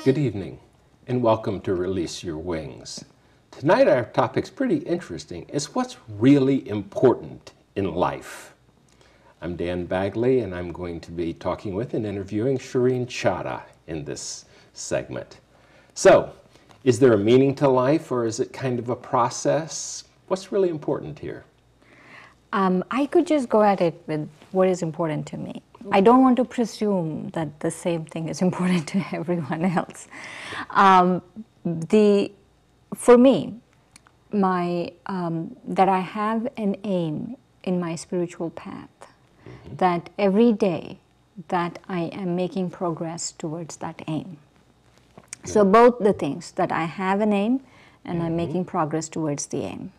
Good evening, and welcome to Release Your Wings. Tonight our topic's pretty interesting. It's what's really important in life. I'm Dan Bagley, and I'm going to be talking with and interviewing Shireen Chada in this segment. So, is there a meaning to life, or is it kind of a process? What's really important here? I could just go at it with what is important to me. I don't want to presume that the same thing is important to everyone else. For me, that I have an aim in my spiritual path, that every day that I am making progress towards that aim. So both the things, that I have an aim and I'm making progress towards the aim.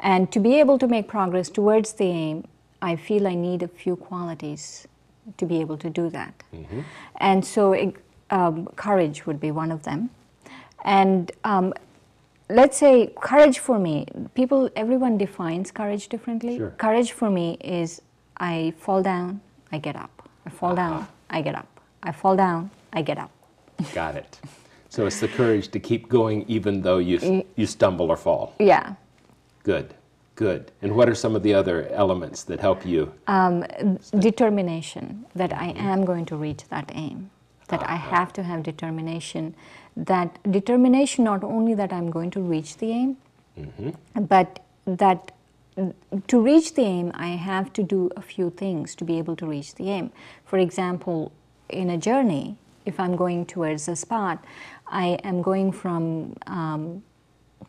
And to be able to make progress towards the aim, I feel I need a few qualities to be able to do that. And so courage would be one of them. And let's say courage for me, everyone defines courage differently. Sure. Courage for me is I fall down, I get up. I fall down, I get up. I fall down, I get up. Got it. So it's the courage to keep going even though you stumble or fall. Yeah. Good, good. And what are some of the other elements that help you? Determination, that I am going to reach that aim, that I have to have determination. That determination, not only that I'm going to reach the aim, but that to reach the aim, I have to do a few things to be able to reach the aim. For example, in a journey, if I'm going towards a spot, I am going from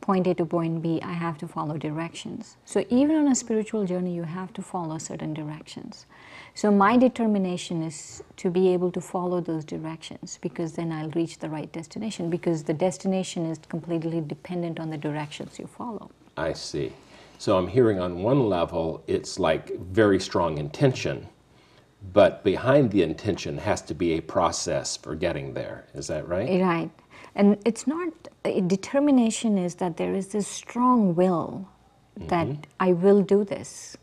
point A to point B, I have to follow directions. So even on a spiritual journey, you have to follow certain directions. So my determination is to be able to follow those directions, because then I'll reach the right destination, because the destination is completely dependent on the directions you follow. I see. So I'm hearing on one level, it's like very strong intention, but behind the intention has to be a process for getting there. Is that right? Right. And it's not, determination is that there is this strong will that I will do this.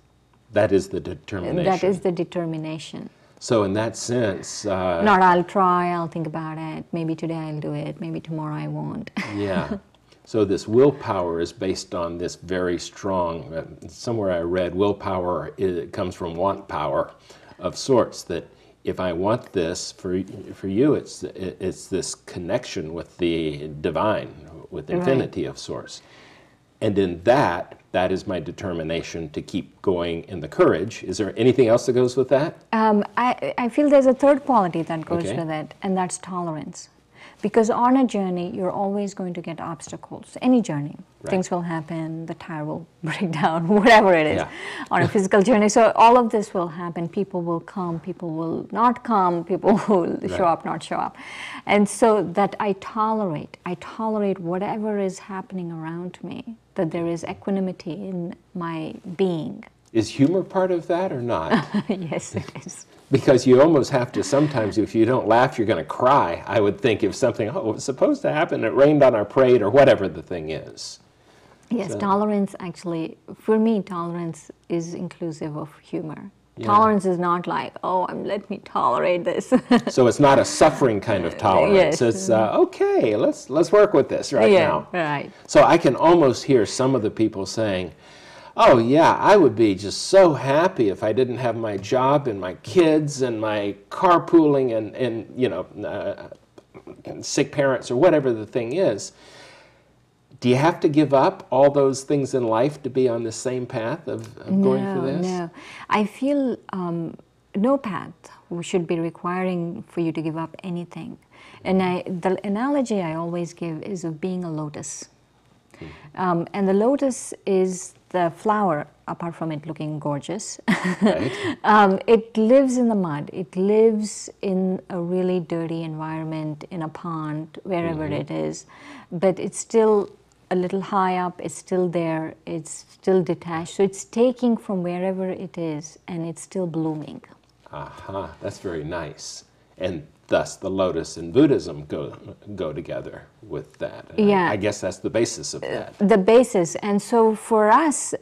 That is the determination. That is the determination. So in that sense... not I'll try, I'll think about it, maybe today I'll do it, maybe tomorrow I won't. Yeah. So this willpower is based on this very strong, somewhere I read, willpower comes from want power of sorts, that if I want this, for you, it's this connection with the divine, with infinity of source. And in that is my determination to keep going in the courage. Is there anything else that goes with that? I feel there's a third quality that goes with it, and that's tolerance. Because on a journey, you're always going to get obstacles. Any journey, things will happen, the tire will break down, whatever it is on a physical journey. So all of this will happen. People will come, people will not come, people will show up, not show up. And so that I tolerate whatever is happening around me, that there is equanimity in my being. Is humor part of that or not? Yes, it is. Because you almost have to, sometimes if you don't laugh, you're going to cry. I would think if something, it was supposed to happen, it rained on our parade, or whatever the thing is. Yes, so. Tolerance actually, for me, tolerance is inclusive of humor. Yeah. Tolerance is not like, oh, let me tolerate this. So it's not a suffering kind of tolerance. Yes. It's, okay, let's work with this now. Right. So I can almost hear some of the people saying, oh yeah, I would be just so happy if I didn't have my job and my kids and my carpooling and you know, sick parents or whatever the thing is. Do you have to give up all those things in life to be on the same path of going for this? No, I feel no path should be requiring for you to give up anything. And the analogy I always give is of being a lotus. And the lotus is the flower, apart from it looking gorgeous. It lives in the mud. It lives in a really dirty environment, in a pond, wherever it is. But it's still a little high up, it's still there, it's still detached. So it's taking from wherever it is, and it's still blooming. Aha, that's very nice. And thus the lotus and Buddhism go together with that. And Yeah. I guess that's the basis of that. The basis. And so for us,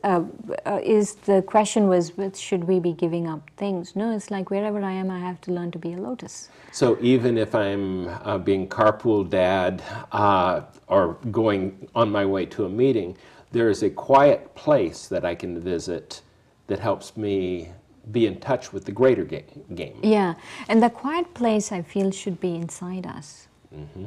is the question was, should we be giving up things? No, it's like wherever I am, I have to learn to be a lotus. So even if I'm being carpool dad or going on my way to a meeting, there is a quiet place that I can visit that helps me be in touch with the greater game. Yeah, and the quiet place I feel should be inside us.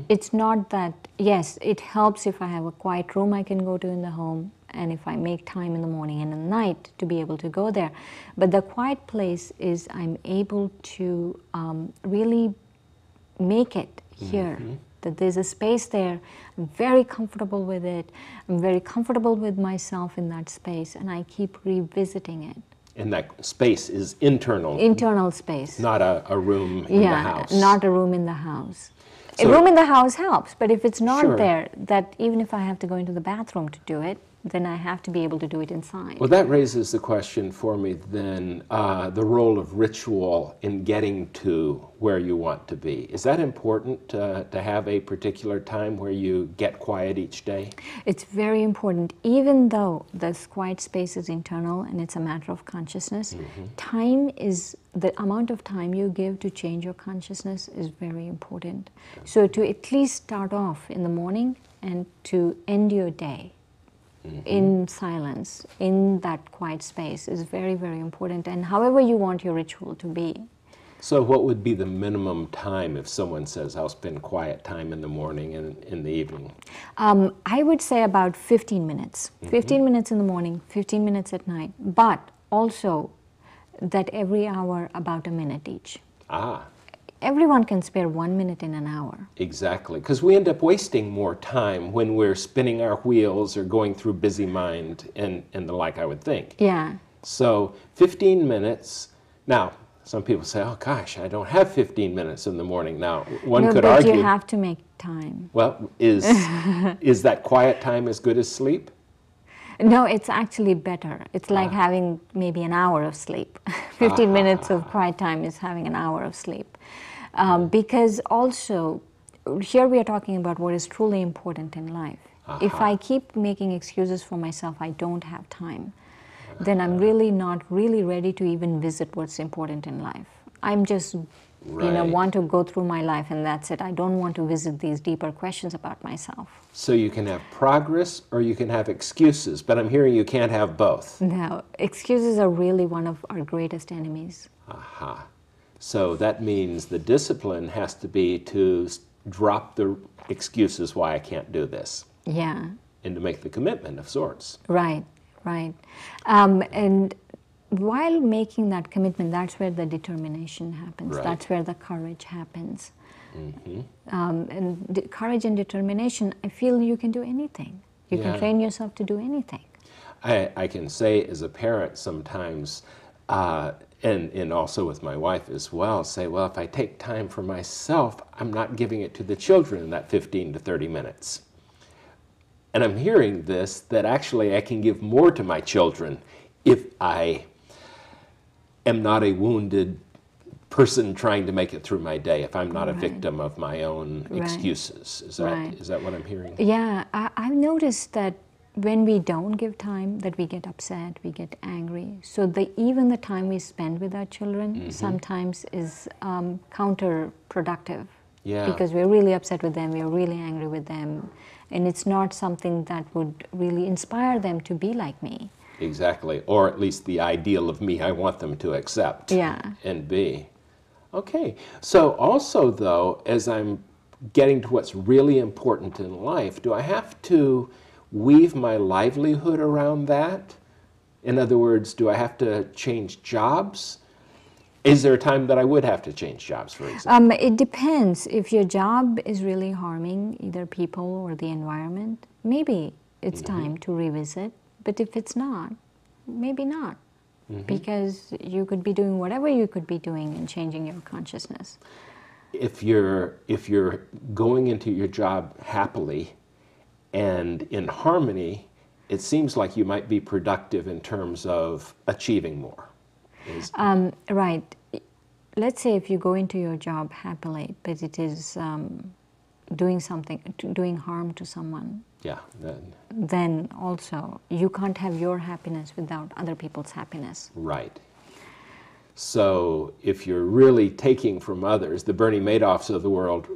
It's not that, yes, it helps if I have a quiet room I can go to in the home, and if I make time in the morning and at night to be able to go there. But the quiet place is I'm able to really make it here. That there's a space there, I'm very comfortable with it, I'm very comfortable with myself in that space, and I keep revisiting it. And that space is internal. Internal space. Not a room in the house. Not a room in the house. So, a room in the house helps, but if it's not sure. there, that even if I have to go into the bathroom to do it, then I have to be able to do it inside. Well, that raises the question for me then, the role of ritual in getting to where you want to be. Is that important to have a particular time where you get quiet each day? It's very important, even though this quiet space is internal and it's a matter of consciousness. Time is, the amount of time you give to change your consciousness is very important. So to at least start off in the morning and to end your day in silence, in that quiet space is very, very important. And however you want your ritual to be. So what would be the minimum time if someone says, I'll spend quiet time in the morning and in the evening? I would say about 15 minutes. 15 minutes in the morning, 15 minutes at night. But also that every hour about a minute each. Everyone can spare 1 minute in an hour. Exactly, because we end up wasting more time when we're spinning our wheels or going through busy mind and the like, I would think. Yeah. So 15 minutes. Now, some people say, oh gosh, I don't have 15 minutes in the morning. Now, one could argue. But you have to make time. Well, is that quiet time as good as sleep? No, it's actually better. It's like having maybe an hour of sleep. 15 minutes of quiet time is having an hour of sleep. Because also, here we are talking about what is truly important in life. If I keep making excuses for myself, I don't have time, then I'm really not really ready to even visit what's important in life. I'm just, want to go through my life and that's it. I don't want to visit these deeper questions about myself. So you can have progress or you can have excuses, but I'm hearing you can't have both. No, excuses are really one of our greatest enemies. So that means the discipline has to be to drop the excuses why I can't do this. Yeah. And to make the commitment of sorts. Right, right. And while making that commitment, that's where the determination happens. Right. That's where the courage happens. And courage and determination, I feel you can do anything. You can train yourself to do anything. I can say as a parent sometimes, and also with my wife as well, say, well, if I take time for myself, I'm not giving it to the children in that 15 to 30 minutes. And I'm hearing this, that actually I can give more to my children if I am not a wounded person trying to make it through my day, if I'm not a victim of my own excuses. Is that what I'm hearing? Yeah, I've noticed that when we don't give time, that we get upset, we get angry. So even the time we spend with our children sometimes is counterproductive. Yeah. Because we're really upset with them, we're really angry with them, and it's not something that would really inspire them to be like me. Exactly, or at least the ideal of me I want them to accept and be. Okay, so also though, as I'm getting to what's really important in life, do I have to weave my livelihood around that? In other words, do I have to change jobs? Is there a time that I would have to change jobs, for example? It depends. If your job is really harming either people or the environment, maybe it's time to revisit. But if it's not, maybe not. Because you could be doing whatever you could be doing and changing your consciousness. If you're going into your job happily and in harmony, it seems like you might be productive in terms of achieving more. Right. let's say if you go into your job happily, but it is doing something, doing harm to someone, Yeah. then also you can't have your happiness without other people's happiness. Right. So if you're really taking from others, the Bernie Madoffs of the world,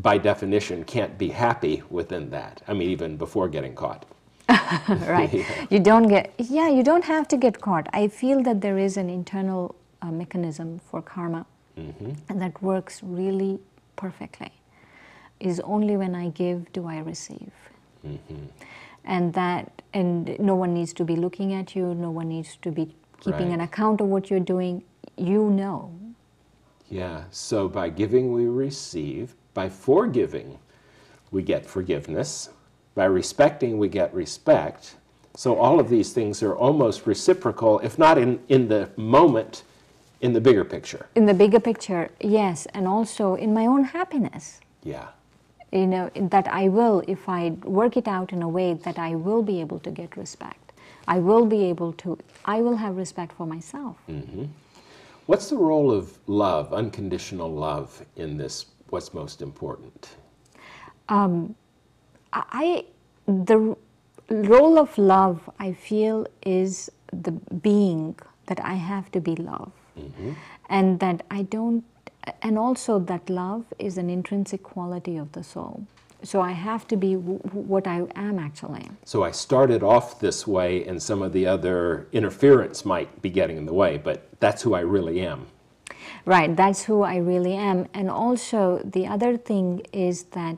by definition, can't be happy within that. I mean, even before getting caught. Right. Yeah. You don't get, yeah, you don't have to get caught. I feel that there is an internal mechanism for karma and that works really perfectly. Is only when I give do I receive. And no one needs to be looking at you, no one needs to be keeping an account of what you're doing. You know. Yeah, so by giving we receive, by forgiving we get forgiveness, by respecting we get respect. So all of these things are almost reciprocal, if not in the moment, in the bigger picture. In the bigger picture, yes, and also in my own happiness. Yeah. You know, that I will, if I work it out in a way that I will be able to get respect. I will have respect for myself. What's the role of love, unconditional love, in this, what's most important? The role of love, I feel, is the being that I have to be love. And that I don't, and also that love is an intrinsic quality of the soul. So I have to be what I am actually. So I started off this way and some of the other interference might be getting in the way, but that's who I really am. Right, that's who I really am. And also the other thing is that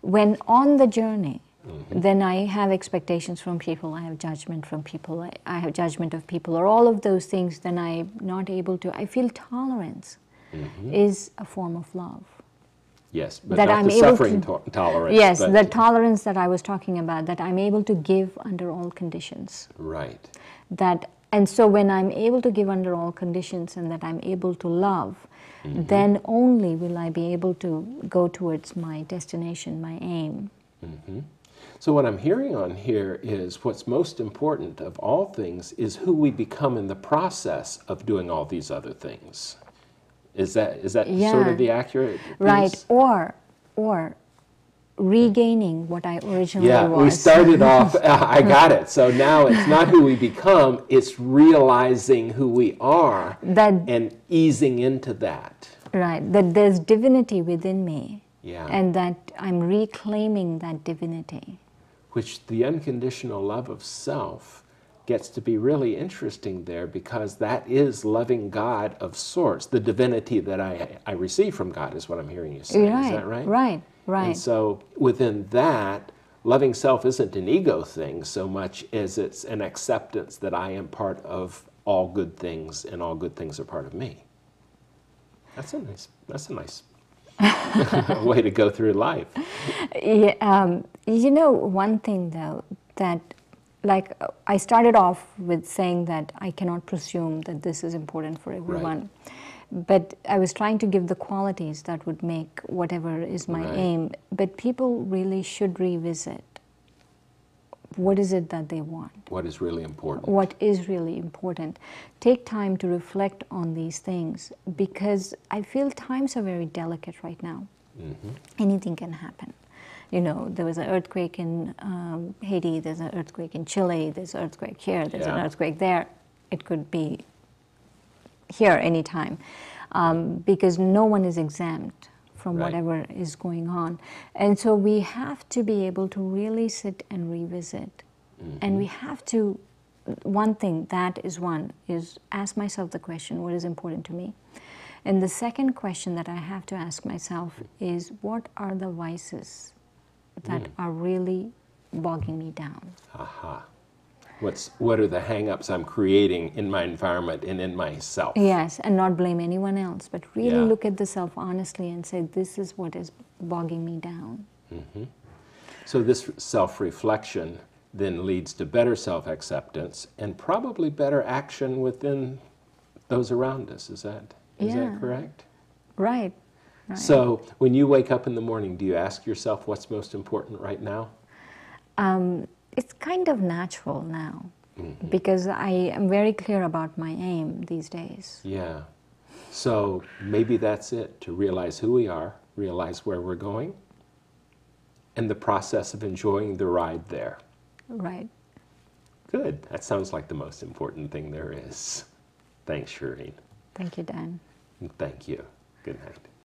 when on the journey, then I have expectations from people, I have judgment from people, I have judgment of people, or all of those things, then I'm not able to, I feel tolerance is a form of love. Yes, but that not I'm the able suffering tolerance. Yes, but the tolerance that I was talking about, that I'm able to give under all conditions. Right. And so when I'm able to give under all conditions and that I'm able to love, then only will I be able to go towards my destination, my aim. So what I'm hearing on here is what's most important of all things is who we become in the process of doing all these other things. Is that sort of the accurate piece? Right, or regaining what I originally was. Yeah, we started off, I got it. So now it's not who we become, it's realizing who we are and easing into that. Right, that there's divinity within me. Yeah. And that I'm reclaiming that divinity. Which the unconditional love of self gets to be really interesting there, because that is loving God of sorts. The divinity that I receive from God is what I'm hearing you say. Right, is that right? Right. And so within that, loving self isn't an ego thing so much as it's an acceptance that I am part of all good things and all good things are part of me. That's a nice way to go through life. Yeah, you know, one thing though, that like I started off with saying that I cannot presume that this is important for everyone. Right. But I was trying to give the qualities that would make whatever is my aim. But people really should revisit what is it that they want. What is really important. What is really important. Take time to reflect on these things, because I feel times are very delicate right now. Anything can happen. You know, there was an earthquake in Haiti, there's an earthquake in Chile, there's an earthquake here, there's an earthquake there. It could be here anytime, because no one is exempt from whatever is going on. And so we have to be able to really sit and revisit. And we have to, one thing, is ask myself the question, what is important to me? And the second question that I have to ask myself is, what are the vices that are really bogging me down? What are the hang-ups I'm creating in my environment and in myself? Yes, and not blame anyone else, but really look at the self honestly and say, this is what is bogging me down. So this self-reflection then leads to better self-acceptance and probably better action within those around us. Is that correct? Right. So when you wake up in the morning, do you ask yourself what's most important right now? It's kind of natural now, because I am very clear about my aim these days. Yeah. So maybe that's it, to realize who we are, realize where we're going, and the process of enjoying the ride there. Right. Good. That sounds like the most important thing there is. Thanks, Shireen. Thank you, Dan. Thank you. Good night.